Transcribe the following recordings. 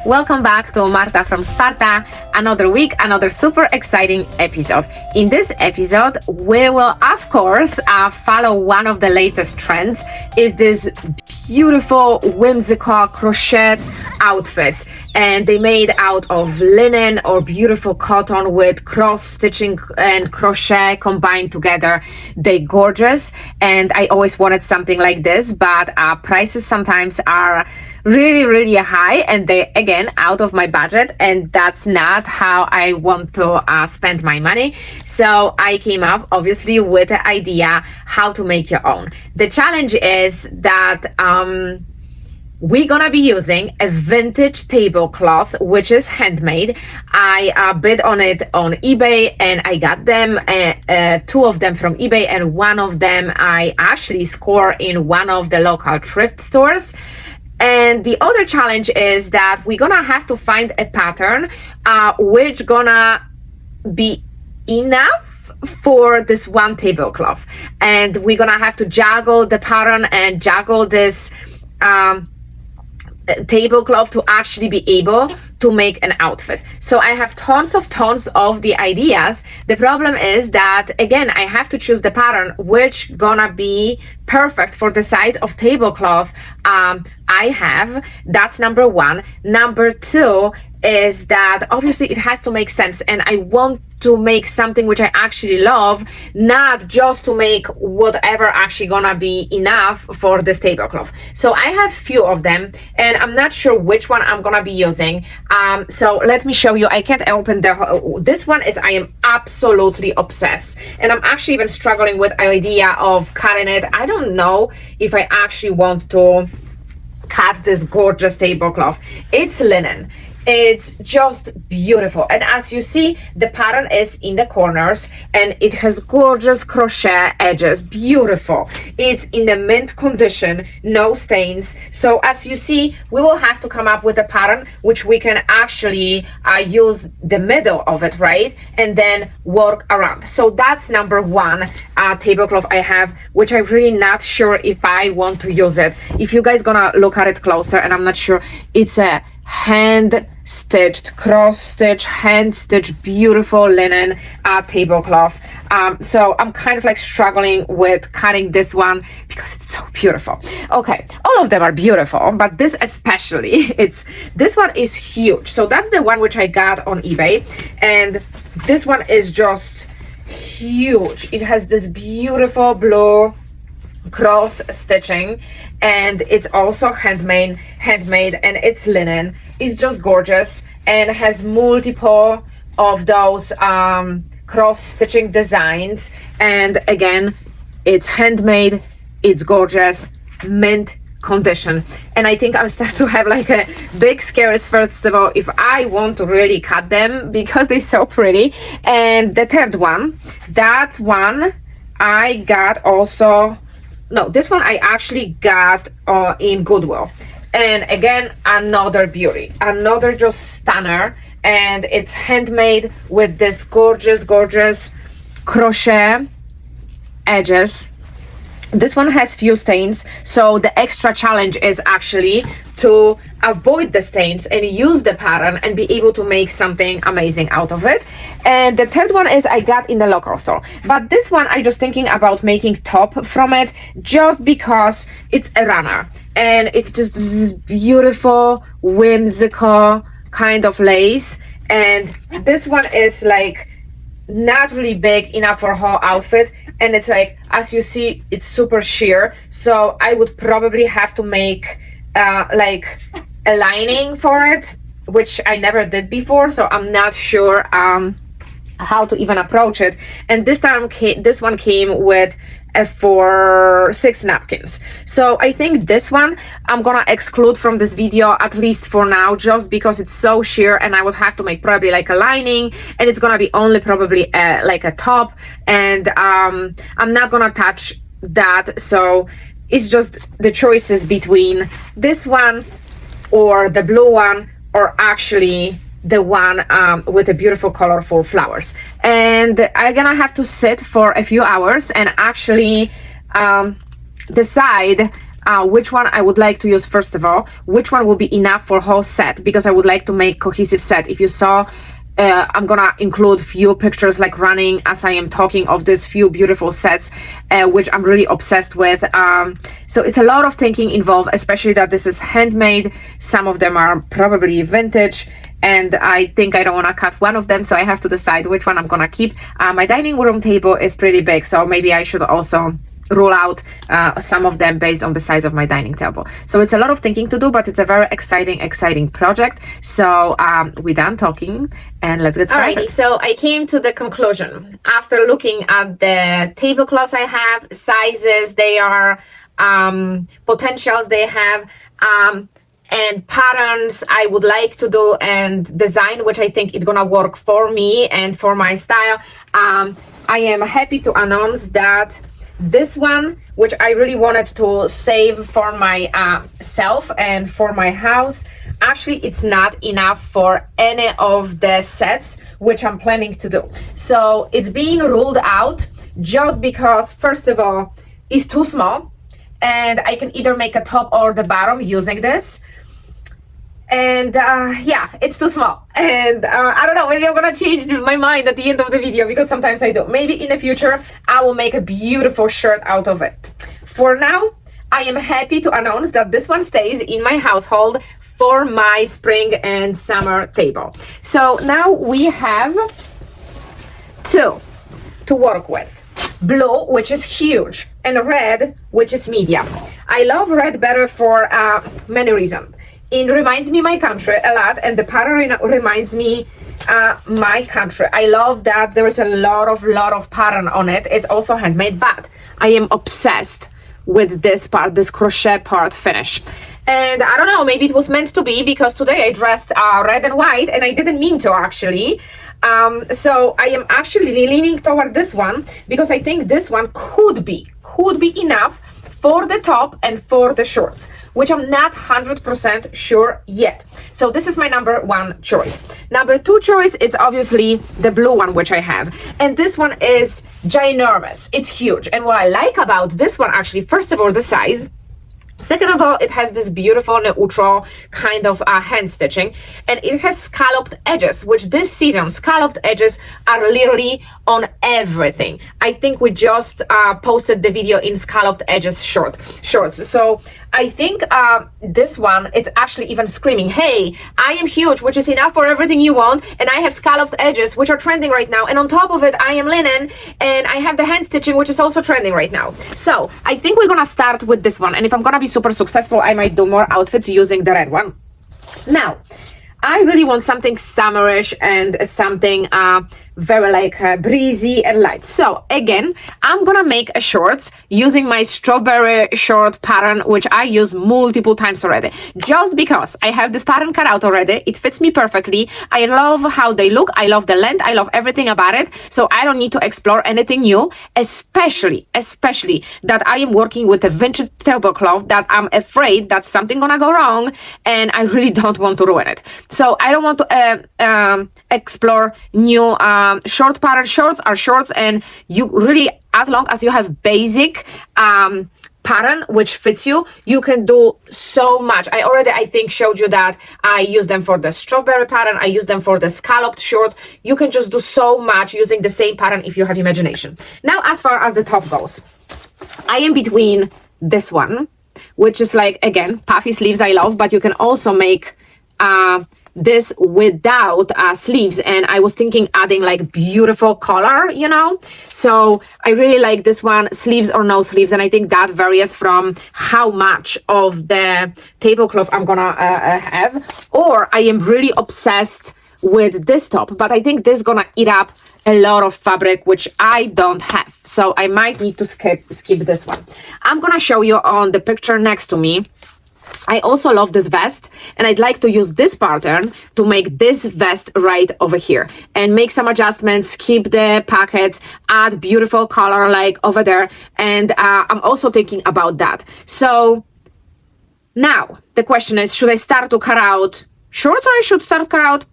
Welcome back to Marta from Sparta. Another week, another super exciting episode. In this episode, we will, of course, follow one of the latest trends. Is this beautiful, whimsical crochet outfits, and they made out of linen or beautiful cotton with cross stitching and crochet combined together. They're gorgeous, and I always wanted something like this, but prices sometimes are really high, and they again out of my budget, and that's not how I want to spend my money. So I came up obviously with the idea how to make your own. The challenge is that we're gonna be using a vintage tablecloth which is handmade. I bid on it on eBay, and I got them, two of them from eBay, and one of them I actually scored in one of the local thrift stores. And the other challenge is that we're gonna have to find a pattern which gonna be enough for this one tablecloth, and we're gonna have to juggle the pattern and juggle this tablecloth to actually be able to make an outfit. So I have tons of the ideas. The problem is that again I have to choose the pattern which gonna be perfect for the size of tablecloth I have. That's number one. Number two is that obviously it has to make sense, and I want to make something which I actually love, not just to make whatever actually gonna be enough for this tablecloth. So I have few of them, and I'm not sure which one I'm gonna be using. So let me show you. I can't open this one. Is I am absolutely obsessed, and I'm actually even struggling with idea of cutting it. I don't know if I actually want to cut this gorgeous tablecloth. It's linen. It's just beautiful, and as you see, the pattern is in the corners, and it has gorgeous crochet edges. Beautiful. It's in the mint condition, no stains. So as you see, we will have to come up with a pattern which we can actually use the middle of it, right, and then work around. So that's number one tablecloth I have, which I'm really not sure if I want to use it. If you guys gonna look at it closer, and I'm not sure, it's a hand stitched, cross stitch, hand stitched, beautiful linen tablecloth. So I'm kind of like struggling with cutting this one because it's so beautiful. Okay, all of them are beautiful, but this especially, this one is huge. So that's the one which I got on eBay, and this one is just huge. It has this beautiful blue cross stitching, and it's also handmade, and it's linen. It's just gorgeous, and has multiple of those cross stitching designs, and again it's handmade, it's gorgeous, mint condition. And I think I'm starting to have like a big scares first of all if I want to really cut them because they're so pretty. And the third one, that one I got also, no, this one I actually got in Goodwill, and again another beauty, another just stunner, and it's handmade with this gorgeous crochet edges. This one has few stains, so the extra challenge is actually to avoid the stains and use the pattern and be able to make something amazing out of it. And the third one is I got in the local store, but this one I just thinking about making top from it just because it's a runner, and it's just this beautiful whimsical kind of lace, and this one is like not really big enough for a whole outfit, and it's like, as you see, it's super sheer. So I would probably have to make like a lining for it, which I never did before, so I'm not sure how to even approach it. And this time this one came with for 6 napkins. So I think this one I'm gonna exclude from this video, at least for now, just because it's so sheer, and I would have to make probably like a lining, and it's gonna be only probably like a top, and I'm not gonna touch that. So it's just the choices between this one or the blue one, or actually the one with the beautiful colorful flowers. And I'm gonna have to sit for a few hours and actually decide which one I would like to use first of all, which one will be enough for whole set, because I would like to make cohesive set. If you saw, I'm gonna include few pictures like running as I am talking of these few beautiful sets, which I'm really obsessed with. So it's a lot of thinking involved, especially that this is handmade. Some of them are probably vintage, and I think I don't want to cut one of them, so I have to decide which one I'm gonna keep. My dining room table is pretty big, so maybe I should also rule out some of them based on the size of my dining table. So it's a lot of thinking to do, but it's a very exciting project. So we're done talking and let's get started. Alrighty, so I came to the conclusion after looking at the tablecloths I have, sizes they are, potentials they have, and patterns I would like to do and design, which I think it's gonna work for me and for my style. I am happy to announce that this one, which I really wanted to save for my self and for my house, actually it's not enough for any of the sets which I'm planning to do. So it's being ruled out just because, first of all, it's too small and I can either make a top or the bottom using this. And yeah, it's too small, and I don't know, maybe I'm gonna change my mind at the end of the video, because sometimes I do. Maybe in the future I will make a beautiful shirt out of it. For now, I am happy to announce that this one stays in my household for my spring and summer table. So now we have two to work with: blue, which is huge, and red, which is medium. I love red better for many reasons. It reminds me my country a lot, and the pattern reminds me my country. I love that there is a lot of pattern on it. It's also handmade, but I am obsessed with this part, this crochet part finish. And I don't know, maybe it was meant to be, because today I dressed red and white, and I didn't mean to actually. So I am actually leaning toward this one, because I think this one could be enough for the top and for the shorts, which I'm not 100% sure yet. So this is my number one choice. Number two choice is obviously the blue one, which I have. And this one is ginormous. It's huge. And what I like about this one, actually, first of all, the size. Second of all, it has this beautiful neutral kind of hand stitching, and it has scalloped edges, which this season, scalloped edges are literally on everything. I think we just posted the video in scalloped edges shorts. So I think this one, it's actually even screaming, hey, I am huge, which is enough for everything you want, and I have scalloped edges, which are trending right now, and on top of it, I am linen, and I have the hand stitching, which is also trending right now. So I think we're gonna start with this one, and if I'm gonna be super successful, I might do more outfits using the red one. Now, I really want something summerish and something very like breezy and light. So again, I'm gonna make a shorts using my strawberry short pattern, which I use multiple times already, just because I have this pattern cut out already. It fits me perfectly. I love how they look. I love the length. I love everything about it. So I don't need to explore anything new, especially that I am working with a vintage tablecloth that I'm afraid that something gonna go wrong, and I really don't want to ruin it. So I don't want to explore new short pattern. Shorts are shorts, and you really, as long as you have basic pattern which fits you, you can do so much. I already, I think, showed you that I use them for the strawberry pattern. I use them for the scalloped shorts. You can just do so much using the same pattern if you have imagination. Now, as far as the top goes, I am between this one, which is like, again, puffy sleeves I love, but you can also make this without sleeves, and I was thinking adding like beautiful color, you know. So I really like this one, sleeves or no sleeves, and I think that varies from how much of the tablecloth I'm gonna have. Or I am really obsessed with this top, but I think this is gonna eat up a lot of fabric, which I don't have, so I might need to skip this one. I'm gonna show you on the picture next to me. I also love this vest, and I'd like to use this pattern to make this vest right over here and make some adjustments, keep the pockets, add beautiful color like over there, and I'm also thinking about that. So now the question is, should I start to cut out shorts, or I should start cut out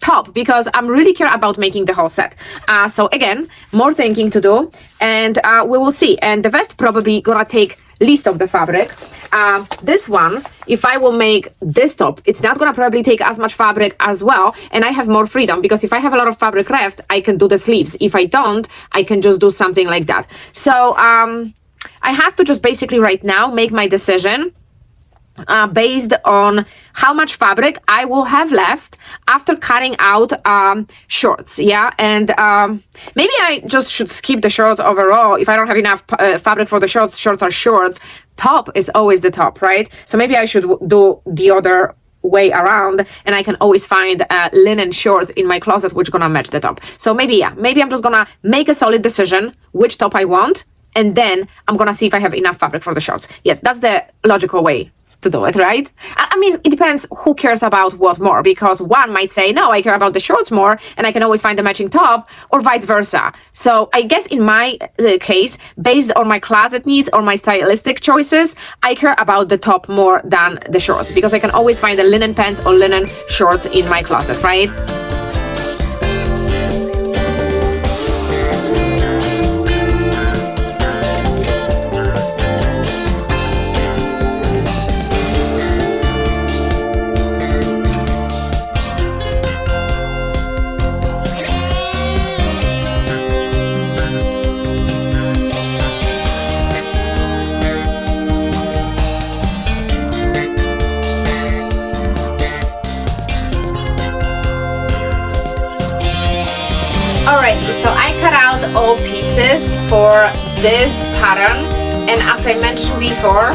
top, because I'm really care about making the whole set. So again, more thinking to do, and we will see. And the vest probably gonna take least of the fabric. This one, if I will make this top, it's not gonna probably take as much fabric as well, and I have more freedom, because if I have a lot of fabric left, I can do the sleeves. If I don't, I can just do something like that. So I have to just basically right now make my decision based on how much fabric I will have left after cutting out shorts. Yeah, and maybe I just should skip the shorts overall. If I don't have enough fabric for the shorts, shorts are shorts, top is always the top, right? So maybe I should do the other way around, and I can always find linen shorts in my closet which gonna match the top. So maybe I'm just gonna make a solid decision which top I want, and then I'm gonna see if I have enough fabric for the shorts. Yes, that's the logical way to do it, right? I mean, it depends who cares about what more, because one might say, no, I care about the shorts more, and I can always find a matching top, or vice versa. So I guess in my case, based on my closet needs or my stylistic choices, I care about the top more than the shorts, because I can always find the linen pants or linen shorts in my closet, right? Alrighty, so I cut out all pieces for this pattern, and as I mentioned before,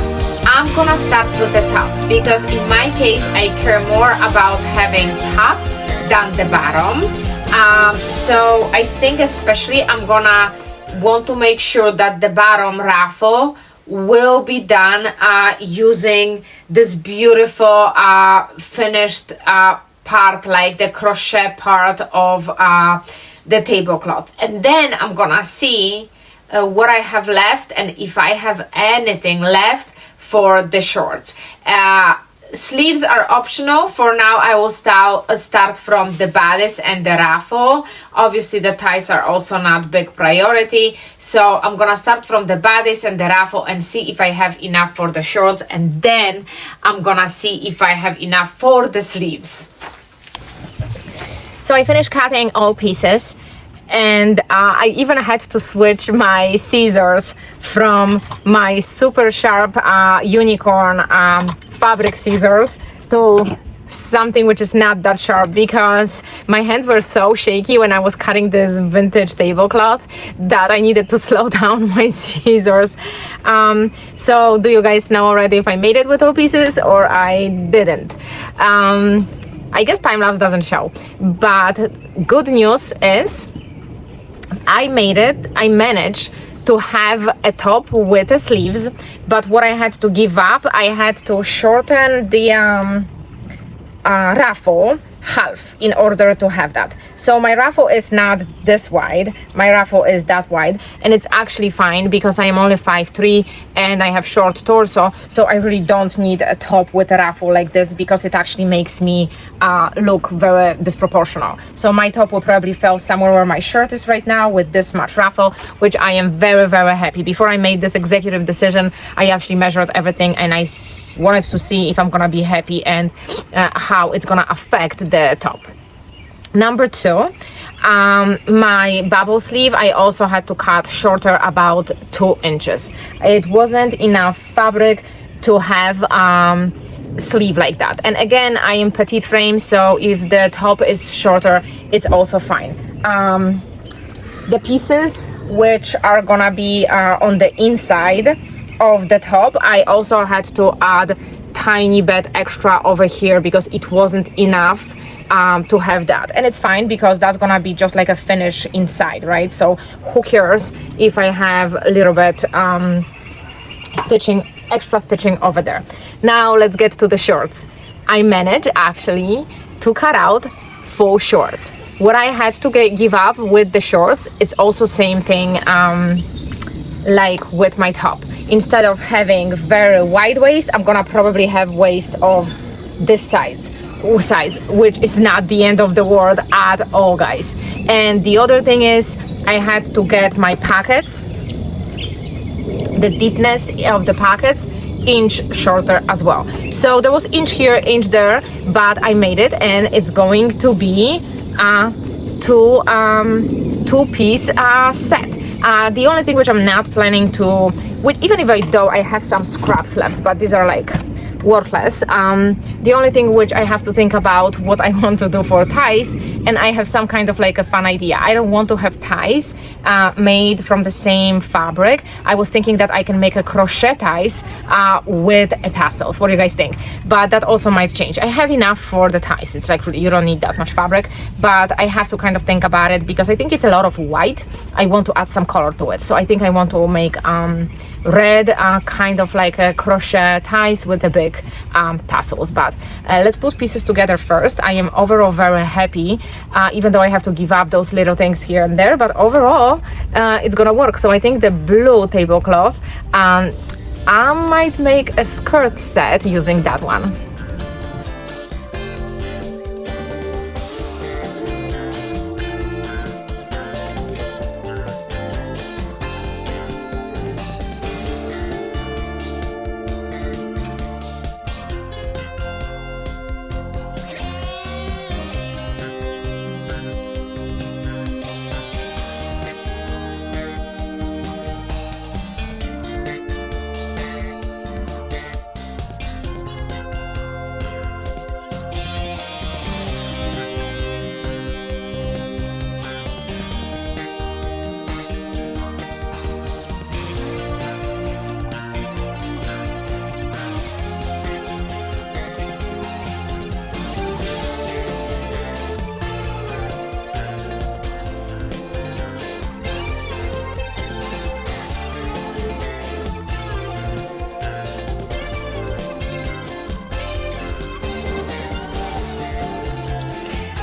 I'm gonna start with the top, because in my case I care more about having top than the bottom. So I think especially I'm gonna want to make sure that the bottom ruffle will be done using this beautiful finished part, like the crochet part of the tablecloth. And then I'm gonna see what I have left, and if I have anything left for the shorts. Sleeves are optional. For now, I will start from the bodice and the ruffle. Obviously, the ties are also not big priority. So I'm gonna start from the bodice and the ruffle and see if I have enough for the shorts. And then I'm gonna see if I have enough for the sleeves. So I finished cutting all pieces, and I even had to switch my scissors from my super sharp unicorn fabric scissors to something which is not that sharp, because my hands were so shaky when I was cutting this vintage tablecloth that I needed to slow down my scissors. So do you guys know already if I made it with all pieces or I didn't? I guess time-lapse doesn't show, but good news is I made it. I managed to have a top with the sleeves, but what I had to give up, I had to shorten the ruffle half in order to have that. So my ruffle is not this wide, my ruffle is that wide, and it's actually fine because I am only 5'3" and I have short torso, so I really don't need a top with a ruffle like this, because it actually makes me look very disproportional. So my top will probably fall somewhere where my shirt is right now with this much ruffle, which I am very, very happy. Before I made this executive decision, I actually measured everything, and I wanted to see if I'm gonna be happy and how it's gonna affect the top. Number two, my bubble sleeve, I also had to cut shorter, about 2 inches. It wasn't enough fabric to have sleeve like that. And again, I am petite frame, so if the top is shorter, it's also fine. The pieces which are gonna be on the inside of the top, I also had to add tiny bit extra over here because it wasn't enough to have that, and it's fine because that's gonna be just like a finish inside, right? So who cares if I have a little bit extra stitching over there. Now let's get to the shorts. I managed actually to cut out full shorts. What I had to give up with the shorts, it's also same thing like with my top. Instead of having very wide waist, I'm gonna probably have waist of this size, which is not the end of the world at all, guys. And the other thing is I had to get my pockets, the deepness of the pockets inch shorter as well. So there was inch here, inch there, but I made it, and it's going to be a two-piece set. The only thing which I'm not planning to, even if I have some scraps left, but these are like worthless. The only thing which I have to think about what I want to do for ties, and I have some kind of like a fun idea. I don't want to have ties made from the same fabric. I was thinking that I can make a crochet ties with tassels. What do you guys think? But that also might change. I have enough for the ties. It's like you don't need that much fabric, but I have to kind of think about it because I think it's a lot of white. I want to add some color to it. So I think I want to make red kind of like a crochet ties with a big tassels. But let's put pieces together first. I am overall very happy, even though I have to give up those little things here and there, but overall it's gonna work. So I think the blue tablecloth, I might make a skirt set using that one.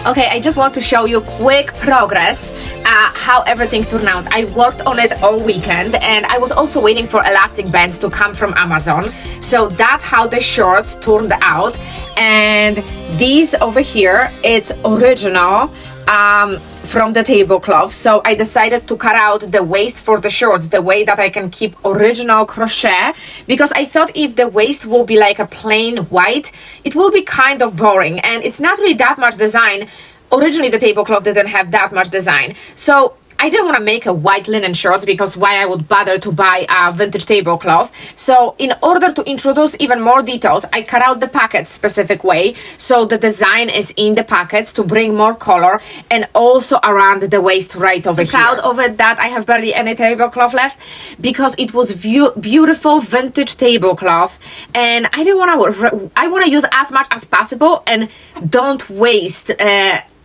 Okay, I just want to show you quick progress, how everything turned out. I worked on it all weekend, and I was also waiting for elastic bands to come from Amazon. So that's how the shorts turned out. And these over here, it's original from the tablecloth. So I decided to cut out the waist for the shorts the way that I can keep original crochet, because I thought if the waist will be like a plain white, it will be kind of boring, and it's not really that much design. Originally the tablecloth didn't have that much design, so I didn't want to make a white linen shorts, because why I would bother to buy a vintage tablecloth. So in order to introduce even more details, I cut out the pockets specific way, so the design is in the pockets to bring more color, and also around the waist right over here. Proud of it that I have barely any tablecloth left, because it was beautiful vintage tablecloth, and I didn't want to, I want to use as much as possible and don't waste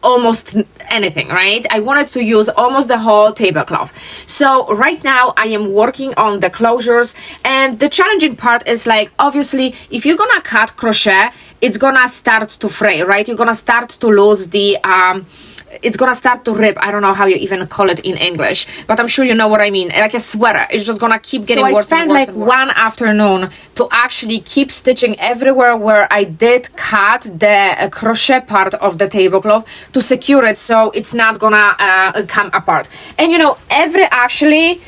almost anything, right? I wanted to use almost the whole tablecloth. So right now I am working on the closures, and the challenging part is like, obviously if you're gonna cut crochet, it's gonna start to fray, right? You're gonna start to lose the it's gonna start to rip. I don't know how you even call it in English, but I'm sure you know what I mean. Like a sweater, it's just gonna keep getting worse. So I spent like one afternoon to actually keep stitching everywhere where I did cut the crochet part of the tablecloth to secure it, so it's not gonna come apart. And you know, every actually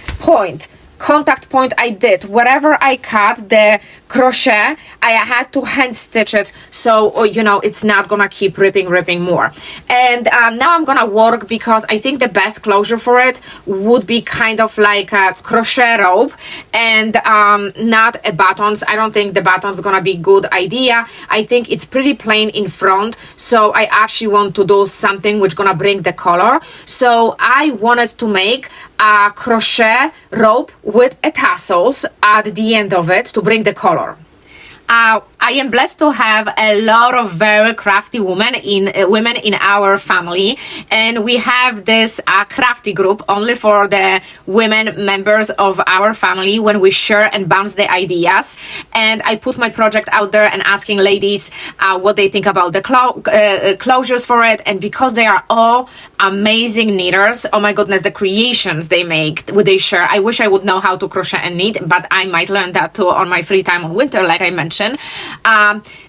contact point I did, wherever I cut the crochet, I had to hand stitch it, so you know, it's not gonna keep ripping more. And now I'm gonna work, because I think the best closure for it would be kind of like a crochet rope, and not a buttons. I don't think the buttons gonna be good idea. I think it's pretty plain in front, so I actually want to do something which gonna bring the color. So I wanted to make a crochet rope with a tassels at the end of it to bring the color. I am blessed to have a lot of very crafty women in our family, and we have this crafty group only for the women members of our family, when we share and bounce the ideas. And I put my project out there and asking ladies what they think about the closures for it. And because they are all amazing knitters, oh my goodness, the creations they make, they share. I wish I would know how to crochet and knit, but I might learn that too on my free time on winter, like I mentioned. mentioned.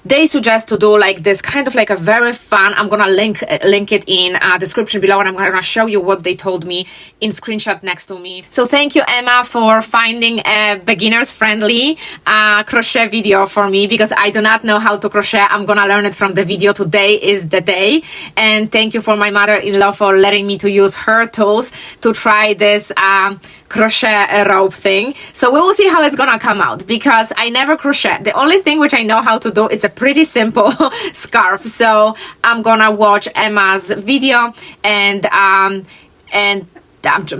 They suggest to do like this kind of like a very fun, I'm gonna link it in description below, and I'm gonna show you what they told me in screenshot next to me. So thank you, Emma, for finding a beginners friendly crochet video for me, because I do not know how to crochet. I'm gonna learn it from the video. Today is the day. And thank you for my mother-in-law for letting me to use her tools to try this crochet rope thing. So we will see how it's gonna come out, because I never crochet. The only thing which I know how to do, it's a pretty simple scarf. So I'm gonna watch Emma's video, and I'm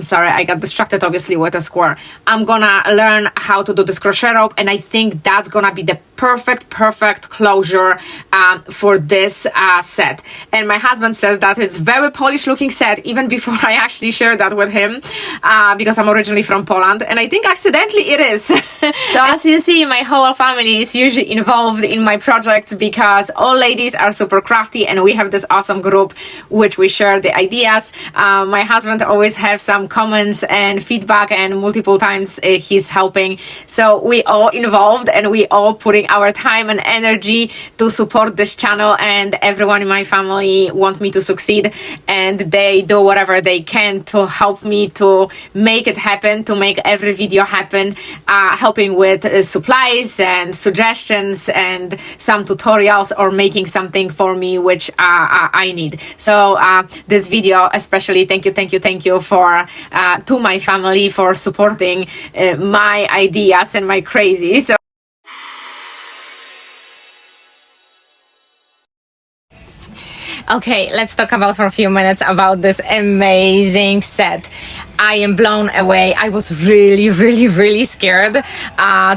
sorry, I got distracted obviously with a square. I'm gonna learn how to do this crochet rope, and I think that's gonna be the perfect closure for this set. And my husband says that it's very Polish looking set, even before I actually shared that with him, because I'm originally from Poland, and I think accidentally it is. So as you see, my whole family is usually involved in my projects, because all ladies are super crafty, and we have this awesome group which we share the ideas. My husband always has some comments and feedback, and multiple times he's helping. So we all involved, and we all putting our time and energy to support this channel, and everyone in my family want me to succeed, and they do whatever they can to help me to make it happen, to make every video happen, helping with supplies and suggestions and some tutorials, or making something for me which I need. So this video especially, thank you for to my family for supporting my ideas and my crazy. So okay, let's talk about for a few minutes about this amazing set. I am blown away. I was really scared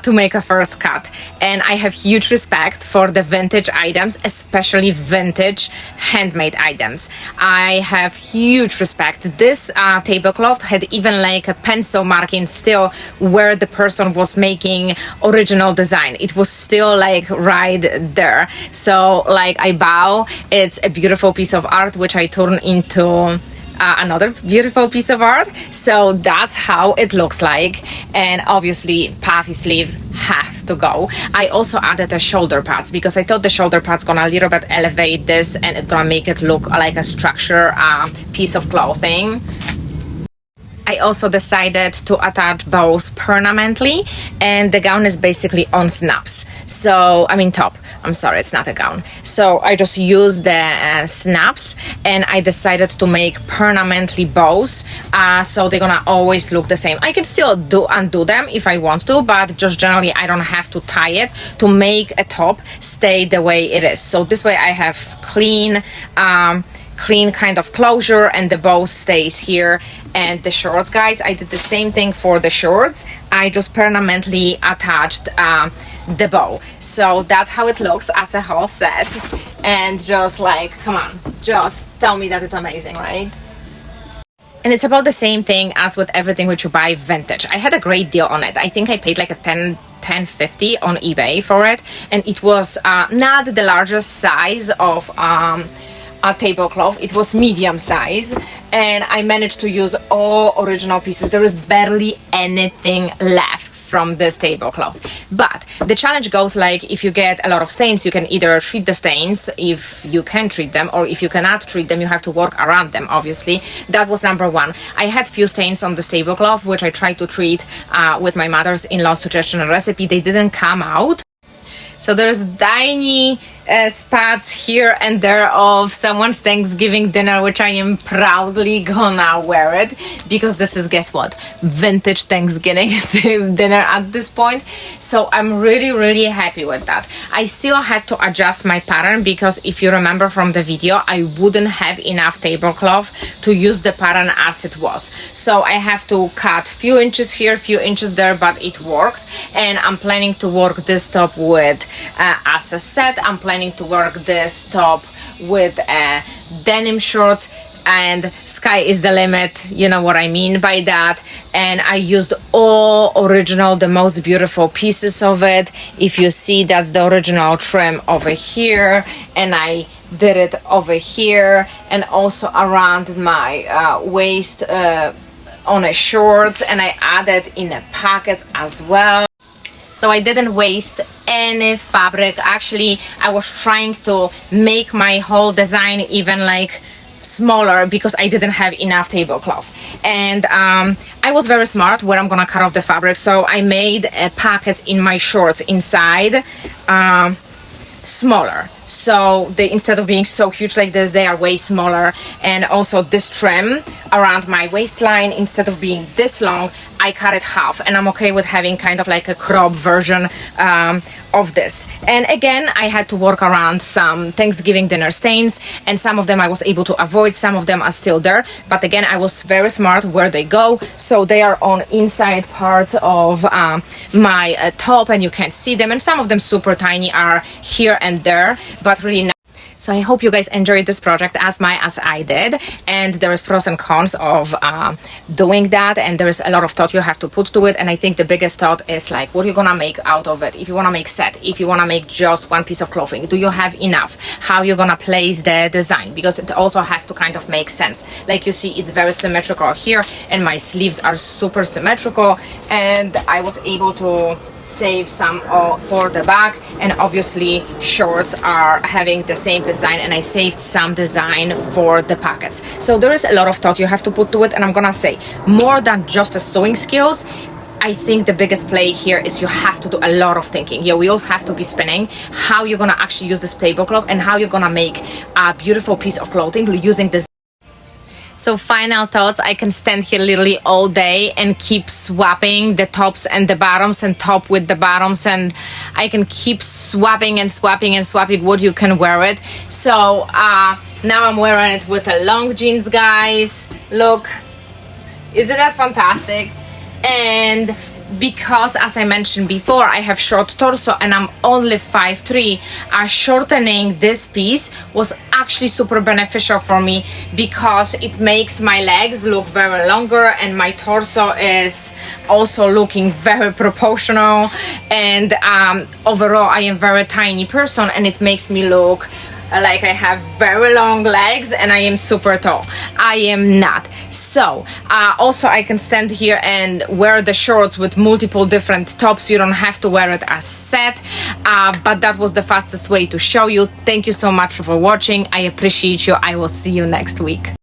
to make a first cut, and I have huge respect for the vintage items, especially vintage handmade items. I have huge respect. This tablecloth had even like a pencil marking still where the person was making original design. It was still like right there. So like I bow. It's a beautiful piece of art which I turn into another beautiful piece of art. So that's how it looks like, and obviously puffy sleeves have to go. I also added the shoulder pads, because I thought the shoulder pads gonna a little bit elevate this, and it's gonna make it look like a structure piece of clothing. I also decided to attach bows permanently, and the gown is basically on snaps. So, I mean top. I'm sorry, it's not a gown. So I just used the snaps, and I decided to make permanently bows, so they're gonna always look the same. I can still undo them if I want to, but just generally I don't have to tie it to make a top stay the way it is. So this way I have clean kind of closure, and the bow stays here. And the shorts, guys, I did the same thing for the shorts. I just permanently attached the bow. So that's how it looks as a whole set. And just like, come on, just tell me that it's amazing, right? And it's about the same thing as with everything which you buy vintage. I had a great deal on it. I think I paid like a $10.50 on eBay for it, and it was not the largest size of a tablecloth. It was medium size, and I managed to use all original pieces. There is barely anything left from this tablecloth. But the challenge goes like, if you get a lot of stains, you can either treat the stains if you can treat them, or if you cannot treat them, you have to work around them, obviously. That was number one. I had few stains on this tablecloth, which I tried to treat with my mother's-in-law suggestion and recipe. They didn't come out. So there's tiny spots here and there of someone's Thanksgiving dinner, which I am proudly gonna wear it, because this is, guess what, vintage Thanksgiving dinner at this point. So I'm really happy with that. I still had to adjust my pattern, because if you remember from the video, I wouldn't have enough tablecloth to use the pattern as it was. So I have to cut few inches here, few inches there, but it worked. And I'm planning to work this top with as a set. I'm planning to work this top with denim shorts, and sky is the limit, you know what I mean by that. And I used all original, the most beautiful pieces of it. If you see, that's the original trim over here, and I did it over here, and also around my waist on a shorts, and I added in a pocket as well. So I didn't waste any fabric. Actually, I was trying to make my whole design even like smaller because I didn't have enough tablecloth. And I was very smart where I'm gonna cut off the fabric. So I made pockets in my shorts inside, smaller. So they, instead of being so huge like this, they are way smaller. And also this trim around my waistline, instead of being this long, I cut it half, and I'm okay with having kind of like a crop version of this. And again, I had to work around some Thanksgiving dinner stains, and some of them I was able to avoid, some of them are still there, but again, I was very smart where they go. So they are on inside parts of my top, and you can't see them, and some of them super tiny are here and there, but really nice. So I hope you guys enjoyed this project as much as I did, and there is pros and cons of doing that, and there is a lot of thought you have to put to it. And I think the biggest thought is like, what are you gonna make out of it? If you wanna make set, if you wanna make just one piece of clothing, do you have enough? How you're gonna place the design? Because it also has to kind of make sense. Like you see, it's very symmetrical here, and my sleeves are super symmetrical, and I was able to save some for the back, and obviously shorts are having the same design, and I saved some design for the pockets. So there is a lot of thought you have to put to it, and I'm gonna say more than just the sewing skills. I think the biggest play here is you have to do a lot of thinking. Your wheels have to be spinning, how you're gonna actually use this tablecloth and how you're gonna make a beautiful piece of clothing using this. So final thoughts, I can stand here literally all day and keep swapping the tops and the bottoms and top with the bottoms, and I can keep swapping and swapping and swapping what you can wear it. So now I'm wearing it with a long jeans, guys. Look, isn't that fantastic? And because, as I mentioned before, I have short torso and I'm only 5'3", shortening this piece was actually super beneficial for me because it makes my legs look very longer, and my torso is also looking very proportional, and overall I am very tiny person, and it makes me look like I have very long legs and I am super tall. I am not. So also I can stand here and wear the shorts with multiple different tops. You don't have to wear it as set, but that was the fastest way to show you. Thank you so much for watching. I appreciate you. I will see you next week.